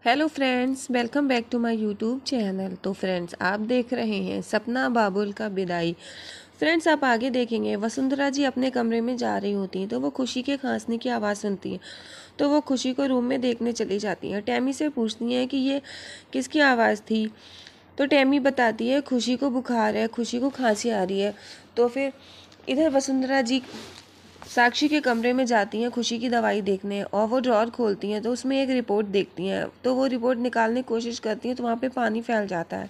Hello friends, welcome back to my YouTube channel. तो friends, आप देख रहे हैं सपना बाबुल का विदाई। फ्रेंड्स, आप आगे देखेंगे वसुंधरा जी अपने कमरे में जा रही होती हैं तो वो खुशी के खांसने की आवाज़ सुनती हैं। तो वो खुशी को रूम में देखने चली जाती हैं। टैमी से पूछती हैं कि ये किसकी आवाज़ थी। तो टैमी बताती है खुशी को बुखार है, खुशी को खांसी आ रही है। तो फिर इधर वसुंधरा जी साक्षी के कमरे में जाती हैं खुशी की दवाई देखने, और वो ड्रॉर खोलती हैं तो उसमें एक रिपोर्ट देखती हैं। तो वो रिपोर्ट निकालने की कोशिश करती हैं तो वहाँ पे पानी फैल जाता है।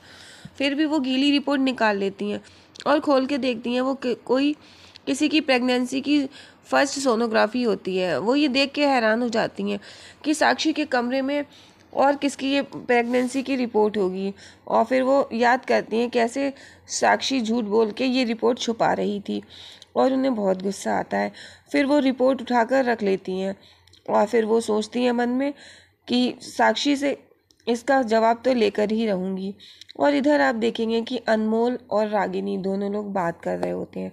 फिर भी वो गीली रिपोर्ट निकाल लेती हैं और खोल के देखती हैं वो कोई किसी की प्रेगनेंसी की फर्स्ट सोनोग्राफी होती है। वो ये देख के हैरान हो जाती हैं कि साक्षी के कमरे में और किसकी ये प्रेगनेंसी की रिपोर्ट होगी। और फिर वो याद करती हैं कैसे साक्षी झूठ बोल के ये रिपोर्ट छुपा रही थी, और उन्हें बहुत गुस्सा आता है। फिर वो रिपोर्ट उठाकर रख लेती हैं और फिर वो सोचती हैं मन में कि साक्षी से इसका जवाब तो लेकर ही रहूँगी। और इधर आप देखेंगे कि अनमोल और रागिनी दोनों लोग बात कर रहे होते हैं।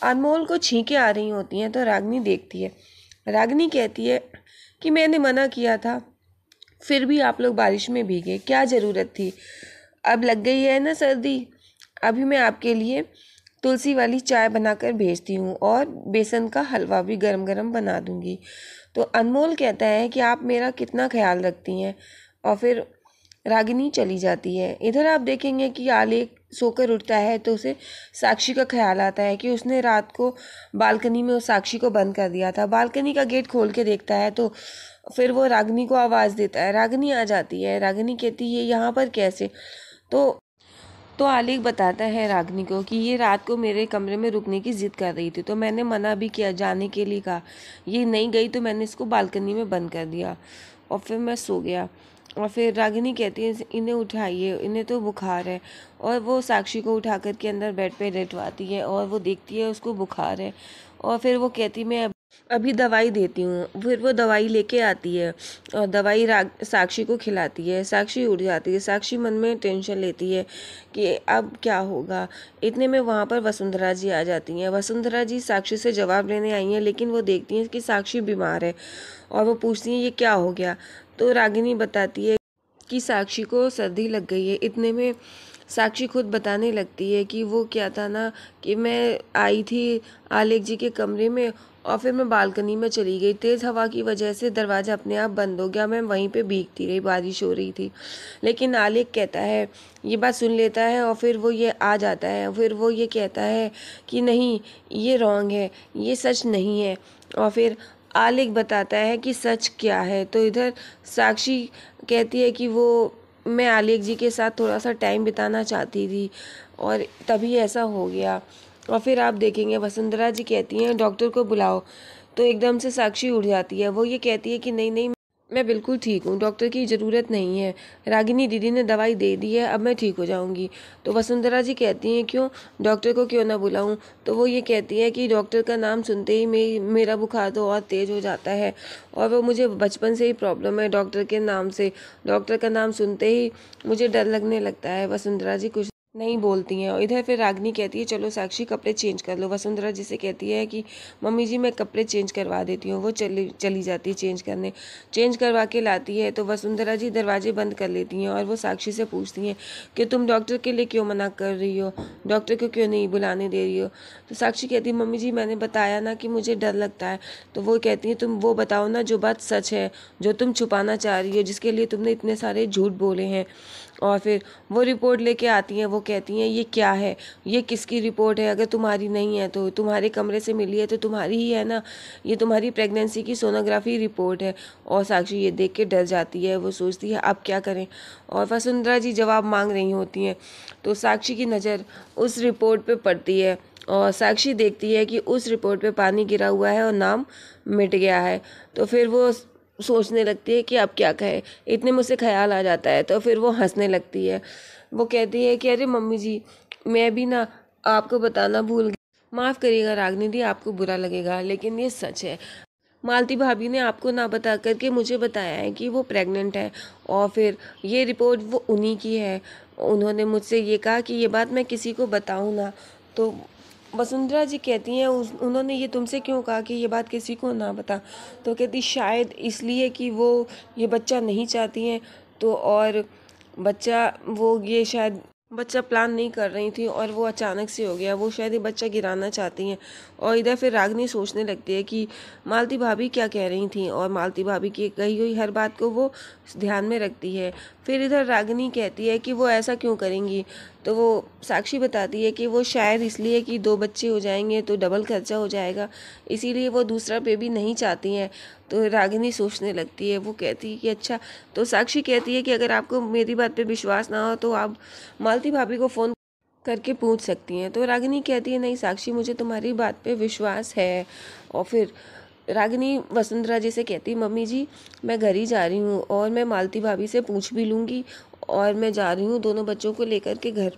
अनमोल को छींकें आ रही होती हैं तो रागिनी देखती है। रागिनी कहती है कि मैंने मना किया था, फिर भी आप लोग बारिश में भीगे, क्या ज़रूरत थी। अब लग गई है ना सर्दी, अभी मैं आपके लिए तुलसी वाली चाय बनाकर भेजती हूँ और बेसन का हलवा भी गरम गरम बना दूँगी। तो अनमोल कहता है कि आप मेरा कितना ख्याल रखती हैं, और फिर रागिनी चली जाती है। इधर आप देखेंगे कि आलेख सोकर उठता है तो उसे साक्षी का ख्याल आता है कि उसने रात को बालकनी में उस साक्षी को बंद कर दिया था। बालकनी का गेट खोल के देखता है तो फिर वो रागिनी को आवाज़ देता है। रागिनी आ जाती है। रागिनी कहती है यहाँ पर कैसे। तो आलेख बताता है रागिनी को कि ये रात को मेरे कमरे में रुकने की ज़िद कर रही थी, तो मैंने मना भी किया, जाने के लिए कहा। ये नहीं गई तो मैंने इसको बालकनी में बंद कर दिया और फिर मैं सो गया। और फिर रागिनी कहती है इन्हें उठाइए, इन्हें तो बुखार है। और वो साक्षी को उठा कर के अंदर बेड पे लेटवाती है और वो देखती है उसको बुखार है। और फिर वो कहती मैं अभी दवाई देती हूँ। फिर वो दवाई लेके आती है और दवाई साक्षी को खिलाती है। साक्षी उठ जाती है। साक्षी मन में टेंशन लेती है कि अब क्या होगा। इतने में वहाँ पर वसुंधरा जी आ जाती हैं। वसुंधरा जी साक्षी से जवाब लेने आई हैं, लेकिन वो देखती हैं कि साक्षी बीमार है और वो पूछती हैं ये क्या हो गया। तो रागिनी बताती है कि साक्षी को सर्दी लग गई है। इतने में साक्षी खुद बताने लगती है कि वो क्या था ना कि मैं आई थी आलेख जी के कमरे में और फिर मैं बालकनी में चली गई। तेज़ हवा की वजह से दरवाज़ा अपने आप बंद हो गया। मैं वहीं पे भीगती रही, बारिश हो रही थी। लेकिन आलेख कहता है, ये बात सुन लेता है और फिर वो ये आ जाता है। फिर वो ये कहता है कि नहीं, ये रॉन्ग है, ये सच नहीं है। और फिर आलेख बताता है कि सच क्या है। तो इधर साक्षी कहती है कि वो मैं आलेख जी के साथ थोड़ा सा टाइम बिताना चाहती थी और तभी ऐसा हो गया। और फिर आप देखेंगे वसुंधरा जी कहती हैं डॉक्टर को बुलाओ। तो एकदम से साक्षी उठ जाती है। वो ये कहती है कि नहीं नहीं, मैं बिल्कुल ठीक हूँ, डॉक्टर की ज़रूरत नहीं है। रागिनी दीदी ने दवाई दे दी है, अब मैं ठीक हो जाऊँगी। तो वसुंधरा जी कहती हैं क्यों, डॉक्टर को क्यों ना बुलाऊँ। तो वो ये कहती है कि डॉक्टर का नाम सुनते ही मेरा बुखार तो और तेज़ हो जाता है, और वो मुझे बचपन से ही प्रॉब्लम है डॉक्टर के नाम से। डॉक्टर का नाम सुनते ही मुझे डर लगने लगता है। वसुंधरा जी कुछ नहीं बोलती हैं। और इधर फिर रागिनी कहती है चलो साक्षी कपड़े चेंज कर लो। वसुंधरा जी से कहती है कि मम्मी जी मैं कपड़े चेंज करवा देती हूँ। वो चली जाती है चेंज करने। चेंज करवा के लाती है तो वसुंधरा जी दरवाजे बंद कर लेती हैं और वो साक्षी से पूछती हैं कि तुम डॉक्टर के लिए क्यों मना कर रही हो, डॉक्टर को क्यों नहीं बुलाने दे रही हो। तो साक्षी कहती है मम्मी जी मैंने बताया ना कि मुझे डर लगता है। तो वो कहती है तुम वो बताओ ना जो बात सच है, जो तुम छुपाना चाह रही हो, जिसके लिए तुमने इतने सारे झूठ बोले हैं। और फिर वो रिपोर्ट लेके आती हैं। वो कहती हैं ये क्या है, ये किसकी रिपोर्ट है, अगर तुम्हारी नहीं है तो तुम्हारे कमरे से मिली है तो तुम्हारी ही है ना, ये तुम्हारी प्रेगनेंसी की सोनोग्राफी रिपोर्ट है। और साक्षी ये देख के डर जाती है। वो सोचती है अब क्या करें। और वसुंधरा जी जवाब मांग रही होती हैं तो साक्षी की नज़र उस रिपोर्ट पे पड़ती है और साक्षी देखती है कि उस रिपोर्ट पे पानी गिरा हुआ है और नाम मिट गया है। तो फिर वो सोचने लगती है कि अब क्या कहे। इतने मुझसे ख्याल आ जाता है तो फिर वो हंसने लगती है। वो कहती है कि अरे मम्मी जी मैं भी ना आपको बताना भूल गई, माफ़ करिएगा रागिनी दी, आपको बुरा लगेगा लेकिन ये सच है। मालती भाभी ने आपको ना बता करके मुझे बताया है कि वो प्रेग्नेंट है, और फिर ये रिपोर्ट वो उन्हीं की है। उन्होंने मुझसे ये कहा कि ये बात मैं किसी को बताऊँ ना। तो वसुंधरा जी कहती हैं उन्होंने ये तुमसे क्यों कहा कि ये बात किसी को ना बता। तो कहती शायद इसलिए कि वो ये बच्चा नहीं चाहती हैं तो और बच्चा वो ये शायद बच्चा प्लान नहीं कर रही थी और वो अचानक से हो गया, वो शायद ये बच्चा गिराना चाहती हैं। और इधर फिर रागिनी सोचने लगती है कि मालती भाभी क्या कह रही थी, और मालती भाभी की कही हुई हर बात को वो ध्यान में रखती है। फिर इधर रागिनी कहती है कि वो ऐसा क्यों करेंगी, तो वो साक्षी बताती है कि वो शायद इसलिए कि 2 बच्चे हो जाएंगे तो डबल खर्चा हो जाएगा, इसीलिए वो दूसरा बेबी नहीं चाहती हैं। तो रागिनी सोचने लगती है, वो कहती है कि अच्छा, तो साक्षी कहती है कि अगर आपको मेरी बात पे विश्वास ना हो तो आप मालती भाभी को फ़ोन करके पूछ सकती हैं। तो रागिनी कहती है नहीं साक्षी, मुझे तुम्हारी बात पे विश्वास है। और फिर रागिनी वसुंधरा जी से कहती, मम्मी जी मैं घर ही जा रही हूँ और मैं मालती भाभी से पूछ भी लूँगी और मैं जा रही हूँ दोनों बच्चों को लेकर के घर।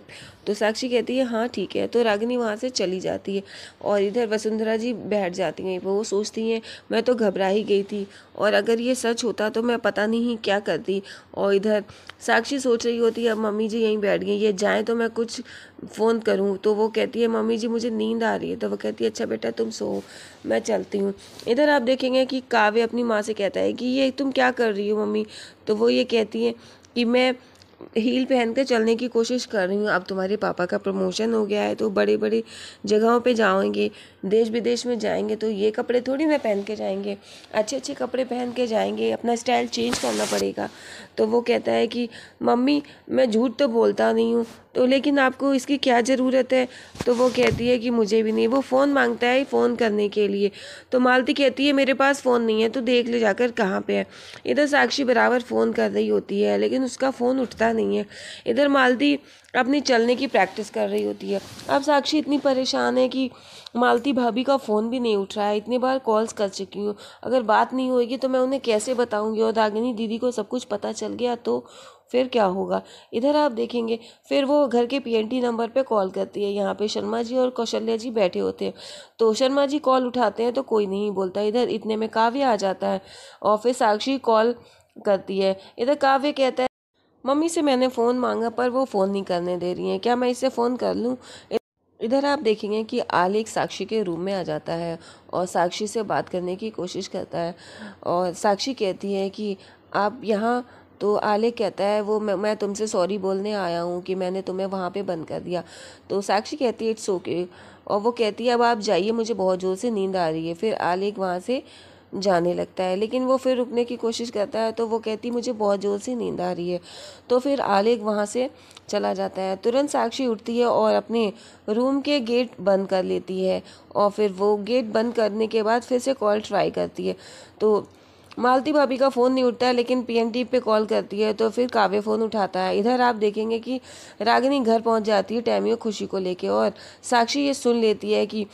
तो साक्षी कहती है हाँ ठीक है। तो रागिनी वहाँ से चली जाती है और इधर वसुंधरा जी बैठ जाती हैं। वो सोचती हैं मैं तो घबरा ही गई थी, और अगर ये सच होता तो मैं पता नहीं क्या करती। और इधर साक्षी सोच रही होती है अब मम्मी जी यहीं बैठ गई, ये जाएँ तो मैं कुछ फ़ोन करूँ। तो वो कहती है मम्मी जी मुझे नींद आ रही है। तो वो कहती है अच्छा बेटा तुम सो, मैं चलती हूँ। इधर आप देखेंगे कि काव्य अपनी माँ से कहता है कि ये तुम क्या कर रही हो मम्मी। तो वो ये कहती है कि मैं हील पहन कर चलने की कोशिश कर रही हूँ, अब तुम्हारे पापा का प्रमोशन हो गया है तो बड़ी बड़ी जगहों पे जाएंगे, देश विदेश में जाएंगे, तो ये कपड़े थोड़ी ना पहन के जाएंगे, अच्छे अच्छे कपड़े पहन के जाएंगे, अपना स्टाइल चेंज करना पड़ेगा। तो वो कहता है कि मम्मी मैं झूठ तो बोलता नहीं हूँ, तो लेकिन आपको इसकी क्या ज़रूरत है। तो वो कहती है कि मुझे भी नहीं। वो फ़ोन मांगता है फ़ोन करने के लिए। तो मालती कहती है मेरे पास फ़ोन नहीं है, तो देख ले जाकर कहाँ पे है। इधर साक्षी बराबर फ़ोन कर रही होती है लेकिन उसका फ़ोन उठता नहीं है। इधर मालती अपनी चलने की प्रैक्टिस कर रही होती है। अब साक्षी इतनी परेशान है कि मालती भाभी का फ़ोन भी नहीं उठ रहा है, इतनी बार कॉल्स कर चुकी हूँ, अगर बात नहीं होगी तो मैं उन्हें कैसे बताऊँगी, और रागिनी दीदी को सब कुछ पता चल गया तो फिर क्या होगा। इधर आप देखेंगे फिर वो घर के पीएनटी नंबर पे कॉल करती है। यहाँ पे शर्मा जी और कौशल्या जी बैठे होते हैं, तो शर्मा जी कॉल उठाते हैं तो कोई नहीं बोलता। इधर इतने में काव्य आ जाता है और फिर साक्षी कॉल करती है। इधर काव्य कहता है मम्मी से मैंने फ़ोन मांगा पर वो फ़ोन नहीं करने दे रही हैं, क्या मैं इससे फ़ोन कर लूँ। इधर आप देखेंगे कि आलेख साक्षी के रूम में आ जाता है और साक्षी से बात करने की कोशिश करता है, और साक्षी कहती है कि आप यहाँ। तो आलेख कहता है वो मैं तुमसे सॉरी बोलने आया हूँ कि मैंने तुम्हें वहाँ पे बंद कर दिया। तो साक्षी कहती है इट्स ओके, और वो कहती है अब आप जाइए मुझे बहुत ज़ोर से नींद आ रही है। फिर आलेख वहाँ से जाने लगता है लेकिन वो फिर रुकने की कोशिश करता है, तो वो कहती मुझे बहुत ज़ोर से नींद आ रही है। तो फिर आलेख वहाँ से चला जाता है। तुरंत साक्षी उठती है और अपने रूम के गेट बंद कर लेती है, और फिर वो गेट बंद करने के बाद फिर से कॉल ट्राई करती है। तो मालती भाभी का फ़ोन नहीं उठता है लेकिन पीएनटी पे कॉल करती है, तो फिर काव्य फ़ोन उठाता है। इधर आप देखेंगे कि रागिनी घर पहुंच जाती है टैमियो खुशी को लेके, और साक्षी ये सुन लेती है कि